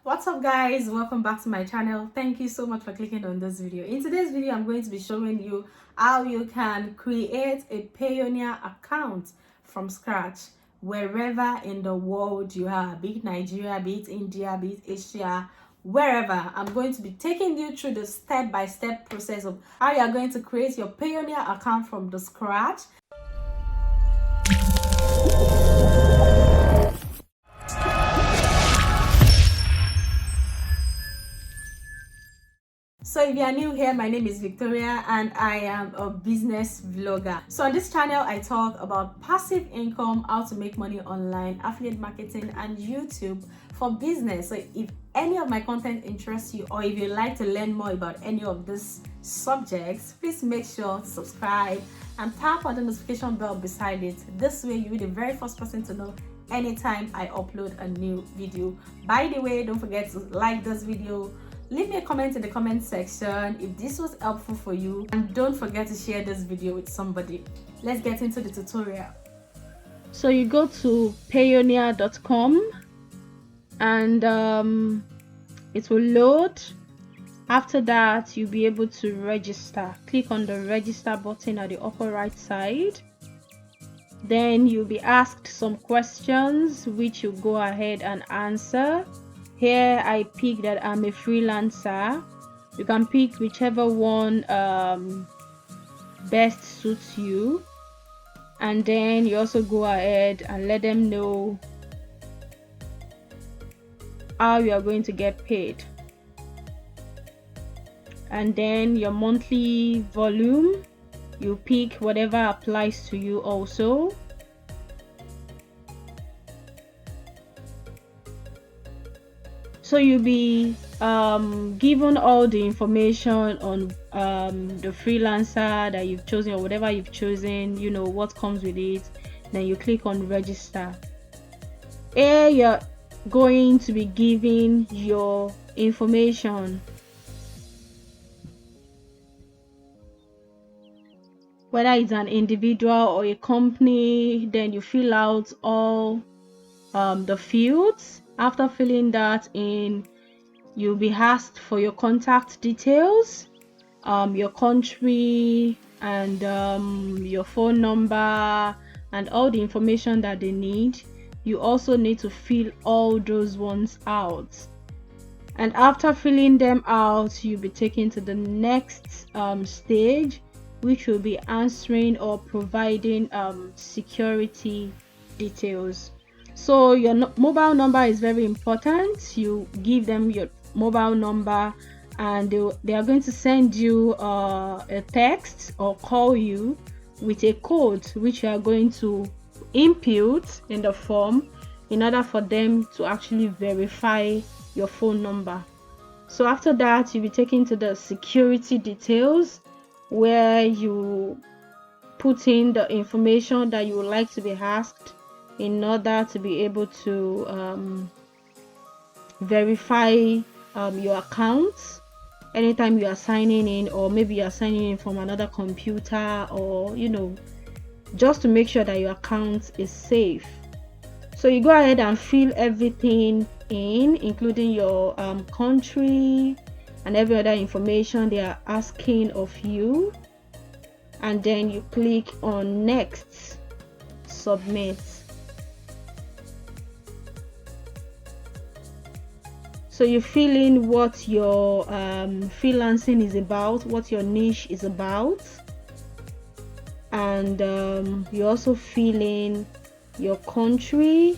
What's up guys, welcome back to my channel. Thank you so much for clicking on this video. In today's video I'm going to be showing you how you can create a Payoneer account from scratch wherever in the world you are, be it Nigeria, be it India, be it Asia, wherever. I'm going to be taking you through the step-by-step process of how you are going to create your Payoneer account from the scratch. So if you are new here, my name is Victoria and I am a business vlogger. So on this channel, I talk about passive income, how to make money online, affiliate marketing, and YouTube for business. So if any of my content interests you, or if you'd like to learn more about any of these subjects, please make sure to subscribe and tap on the notification bell beside it. This way, you'll be the very first person to know anytime I upload a new video. By the way, don't forget to like this video, leave me a comment in the comment section if this was helpful for you, and don't forget to share this video with somebody. Let's get into the tutorial. So you go to payoneer.com and it will load. After that, you'll be able to register. Click on the register button at the upper right side. Then you'll be asked some questions which you go ahead and answer. Here I pick that I'm a freelancer. You can pick whichever one best suits you, and then you also go ahead and let them know how you are going to get paid, and then your monthly volume, you pick whatever applies to you also. So you'll be given all the information on the freelancer that you've chosen, or whatever you've chosen, you know what comes with it. Then you click on register. Here you're going to be giving your information, whether it's an individual or a company. Then you fill out all the fields. After filling that in, you'll be asked for your contact details, your country, and your phone number, and all the information that they need. You also need to fill all those ones out, and after filling them out, you'll be taken to the next stage, which will be answering or providing security details. So your mobile number is very important. You give them your mobile number, and they are going to send you a text or call you with a code which you are going to input in the form in order for them to actually verify your phone number. So after that, you'll be taken to the security details, where you put in the information that you would like to be asked in order to be able to verify your accounts anytime you are signing in, or maybe you are signing in from another computer, or just to make sure that your account is safe. So you go ahead and fill everything in, including your country and every other information they are asking of you, and then you click on next, submit. So you fill in what your freelancing is about, what your niche is about, and you also fill in your country,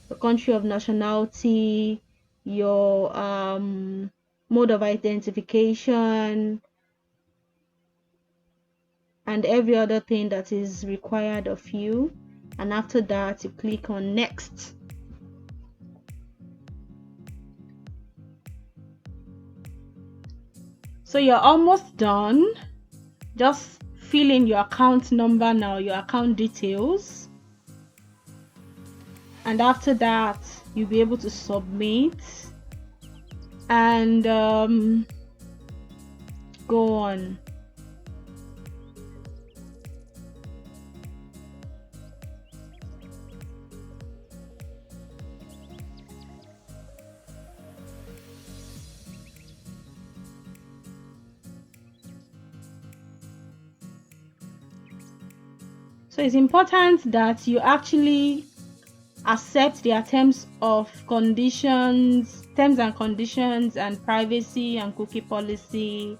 the country of nationality, your mode of identification, and every other thing that is required of you. And after that, you click on next. So you're almost done. Just fill in your account number now, your account details, and after that you'll be able to submit and go on. So it's important that you actually accept their terms and conditions, and privacy and cookie policy,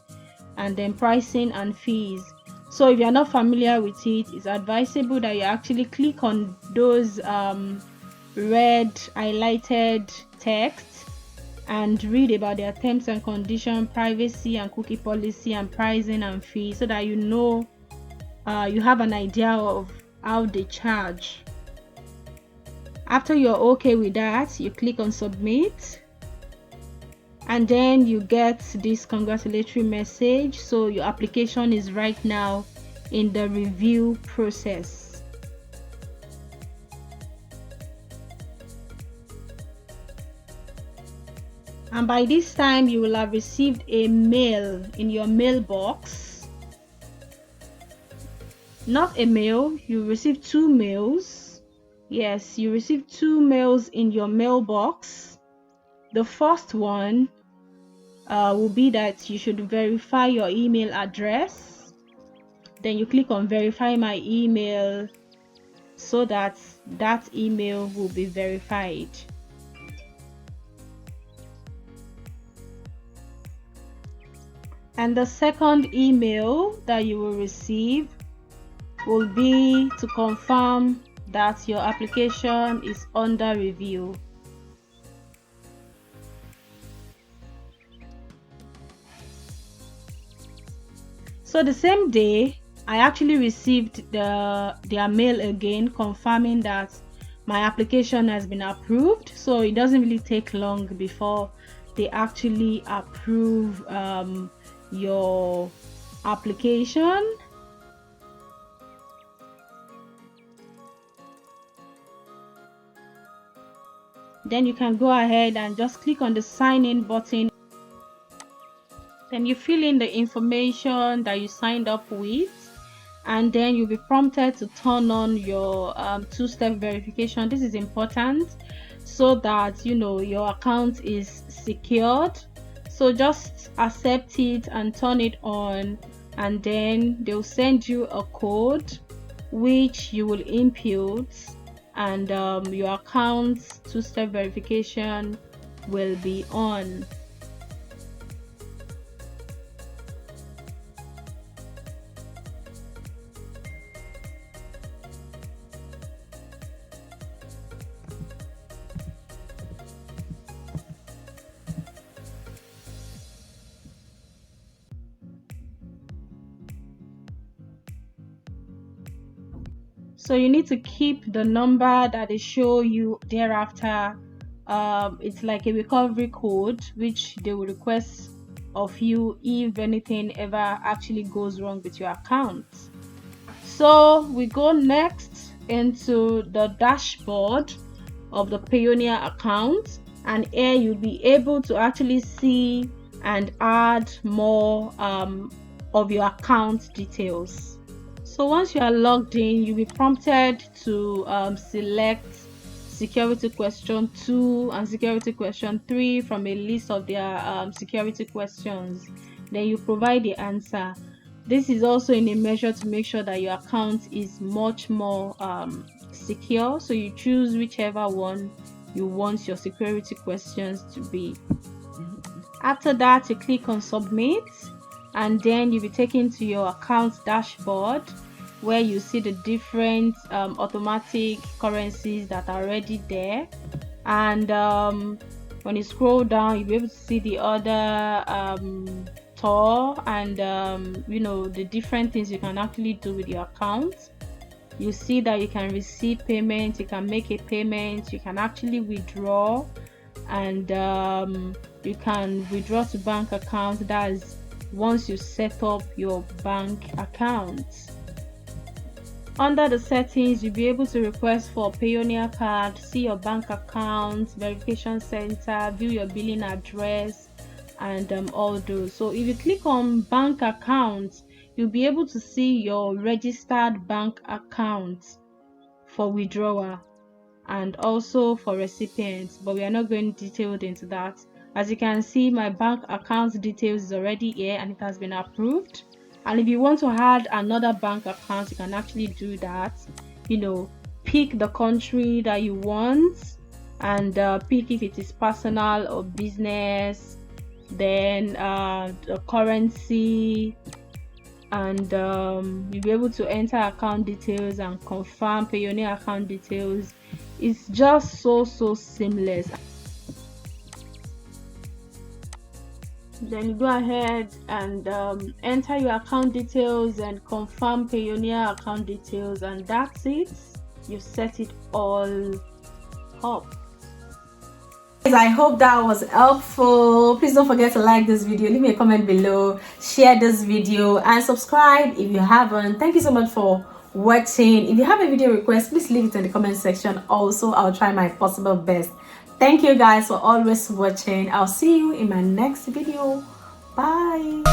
and then pricing and fees. So if you're not familiar with it, it's advisable that you actually click on those red highlighted text and read about their terms and condition, privacy and cookie policy, and pricing and fees, so that you know, you have an idea of how they charge. After you're okay with that, you click on submit, and then you get this congratulatory message. So your application is right now in the review process. And by this time, you will have received a mail in your mailbox. Not a mail, you received 2 mails. Yes, you received 2 mails in your mailbox. The first one will be that you should verify your email address. Then you click on verify my email, so that that email will be verified. And the second email that you will receive will be to confirm that your application is under review. So the same day, I actually received their mail again confirming that my application has been approved. So it doesn't really take long before they actually approve your application. Then you can go ahead and just click on the sign in button. Then you fill in the information that you signed up with, and then you'll be prompted to turn on your two-step verification. This is important so that you know your account is secured. So just accept it and turn it on, and then they'll send you a code which you will input, and your account's two-step verification will be on. So you need to keep the number that they show you thereafter. It's like a recovery code which they will request of you if anything ever actually goes wrong with your account. So we go next into the dashboard of the Payoneer account, and here you'll be able to actually see and add more of your account details. So once you are logged in, you'll be prompted to select security question 2 and security question 3 from a list of their security questions. Then you provide the answer. This is also in a measure to make sure that your account is much more secure. So you choose whichever one you want your security questions to be. After that, you click on submit, and then you'll be taken to your account dashboard, where you see the different automatic currencies that are already there. And when you scroll down, you'll be able to see the other tour and you know, the different things you can actually do with your account. You see that you can receive payment, you can make a payment, you can actually withdraw, and you can withdraw to bank account. That's once you set up your bank account. Under the settings, you'll be able to request for Payoneer card, see your bank account, verification center, view your billing address, and all those. So if you click on bank account, you'll be able to see your registered bank account for withdrawal and also for recipients, but we are not going detailed into that. As you can see, my bank account details is already here and it has been approved. And if you want to add another bank account, you can actually do that. Pick the country that you want, and pick if it is personal or business, then the currency, and you'll be able to enter account details and confirm Payoneer account details. It's just so seamless. Then you go ahead and enter your account details and confirm Payoneer account details, and that's it. You set it all up. I hope that was helpful. Please don't forget to like this video, leave me a comment below, share this video, and subscribe if you haven't. Thank you so much for watching. If you have a video request, please leave it in the comment section. Also, I'll try my possible best. Thank you guys for always watching. I'll see you in my next video. Bye.